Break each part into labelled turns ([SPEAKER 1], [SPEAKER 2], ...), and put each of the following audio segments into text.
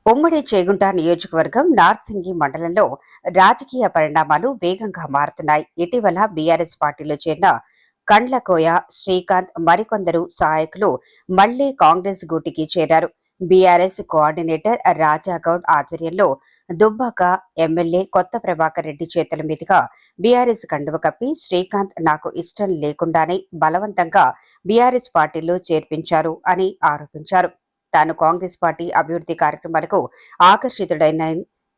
[SPEAKER 1] ఉమ్మడి చేగుంట నియోజకవర్గం నార్సింగి మండలంలో రాజకీయ పరిణామాలు వేగంగా మారుతున్నాయి. ఇటీవల బీఆర్ఎస్ పార్టీలో చేరిన కండ్లకోయ శ్రీకాంత్ మరికొందరు సహాయకులు మళ్లీ కాంగ్రెస్ గూటికి చేరారు. బీఆర్ఎస్ కోఆర్డినేటర్ రాజాగౌడ్ ఆధ్వర్యంలో దుబ్బాక ఎమ్మెల్యే కొత్త ప్రభాకర్ రెడ్డి చేతుల మీదుగా బీఆర్ఎస్ కండువ కప్పి శ్రీకాంత్ నాకు ఇష్టం లేకుండానే బలవంతంగా బీఆర్ఎస్ పార్టీలో చేర్పించారు అని ఆరోపించారు. తాను కాంగ్రెస్ పార్టీ అభివృద్ధి కార్యక్రమాలకు ఆకర్షితుడైన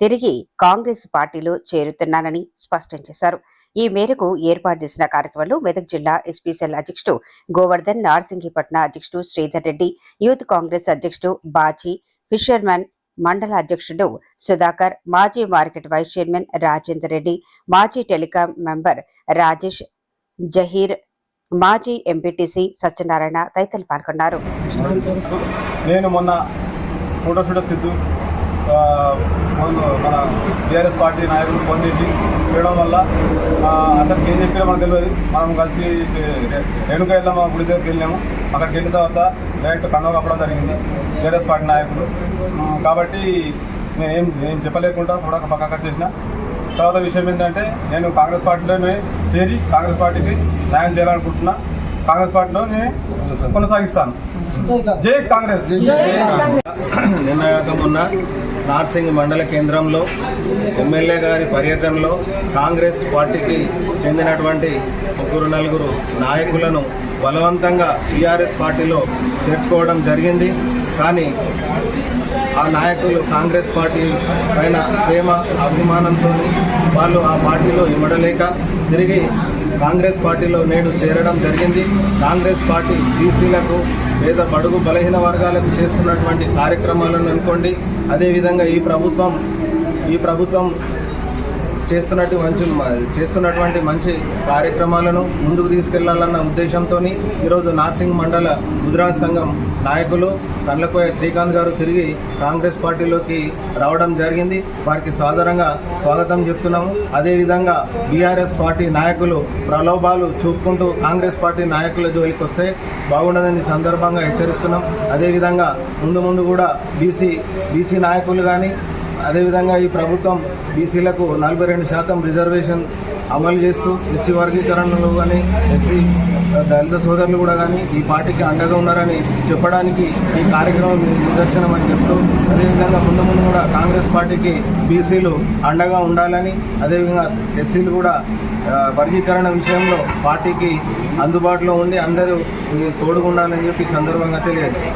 [SPEAKER 1] తిరిగి కాంగ్రెస్ పార్టీలో చేరుతున్నానని స్పష్టం చేశారు. ఈ మేరకు ఏర్పాటు చేసిన కార్యక్రమంలో మెదక్ జిల్లా ఎస్పీసీఎల్ అధ్యక్షుడు గోవర్ధన్, నార్సింగిపట్న అధ్యక్షుడు శ్రీధర్ రెడ్డి, యూత్ కాంగ్రెస్ అధ్యక్షుడు బాజీ, ఫిషర్మెన్ మండల అధ్యక్షుడు సుధాకర్, మాజీ market vice chairman Rajender Reddy, మాజీ టెలికాం మెంబర్ రాజేష్, జహీర్, మాజీ ఎంపీటీసీ సత్యనారాయణ తదితరులు పాల్గొన్నారు.
[SPEAKER 2] నేను మొన్న ఫోటోషూట్ సిద్ధు మన టీఆర్ఎస్ పార్టీ నాయకులు ఫోన్ చేసి చేయడం వల్ల అతనికి ఏం చెప్పారో మనకు తెలియదు. మనం కలిసి రేణుకా ఎల్లమ్మ గుడి దగ్గరికి వెళ్ళాము. అక్కడికి వెళ్ళిన తర్వాత డైరెక్ట్ కండువ కప్పడం జరిగింది టీఆర్ఎస్ పార్టీ నాయకులు. కాబట్టి నేను చెప్పలేకుండా కూడా పక్కకు చేసిన తర్వాత విషయం ఏంటంటే, నేను కాంగ్రెస్ పార్టీలోనే చేరి కాంగ్రెస్ పార్టీకి న్యాయం చేయాలనుకుంటున్నా. కాంగ్రెస్ పార్టీలో నేను కొనసాగిస్తాను. జై కాంగ్రెస్.
[SPEAKER 3] నిన్న నార్సింగ్ మండల కేంద్రంలో ఎమ్మెల్యే గారి పర్యటనలో కాంగ్రెస్ పార్టీకి చెందినటువంటి నలుగురు నాయకులను బలవంతంగా టీఆర్ఎస్ పార్టీలో చేర్చుకోవడం జరిగింది. కానీ ఆ నాయకులు కాంగ్రెస్ పార్టీ పైన ప్రేమ అభిమానంతో వాళ్ళు ఆ పార్టీలో ఇమడలేక తిరిగి కాంగ్రెస్ పార్టీలో నేడు చేరడం జరిగింది. కాంగ్రెస్ పార్టీ బీసీలకు పేద బడుగు బలహీన వర్గాలకు చేస్తున్నటువంటి కార్యక్రమాలను అనుకోండి, అదేవిధంగా ఈ ప్రభుత్వం చేస్తున్నటువంటి మంచి కార్యక్రమాలను ముందుకు తీసుకెళ్లాలన్న ఉద్దేశంతో ఈరోజు నార్సింగ్ మండల ముద్రాజ్ సంఘం నాయకులు కండ్లకోయ శ్రీకాంత్ గారు తిరిగి కాంగ్రెస్ పార్టీలోకి రావడం జరిగింది. వారికి సాదరంగా స్వాగతం చెప్తున్నాము. అదేవిధంగా బీఆర్ఎస్ పార్టీ నాయకులు ప్రలోభాలు చూపుకుంటూ కాంగ్రెస్ పార్టీ నాయకుల జోలికి వస్తే బాగుండదని సందర్భంగా హెచ్చరిస్తున్నాం. అదేవిధంగా ముందు కూడా బీసీ నాయకులు కానీ, అదేవిధంగా ఈ ప్రభుత్వం బీసీలకు 42% రిజర్వేషన్ అమలు చేస్తూ ఎస్సీ వర్గీకరణలో కానీ ఎస్సీ దళిత సోదరులు కూడా కానీ ఈ పార్టీకి అండగా ఉన్నారని చెప్పడానికి ఈ కార్యక్రమం నిదర్శనం అని చెప్తూ, అదేవిధంగా ముందు కూడా కాంగ్రెస్ పార్టీకి బీసీలు అండగా ఉండాలని, అదేవిధంగా ఎస్సీలు కూడా వర్గీకరణ విషయంలో పార్టీకి అందుబాటులో ఉండి అందరూ తోడుగా ఉండాలని చెప్పి సందర్భంగా తెలియజేస్తారు.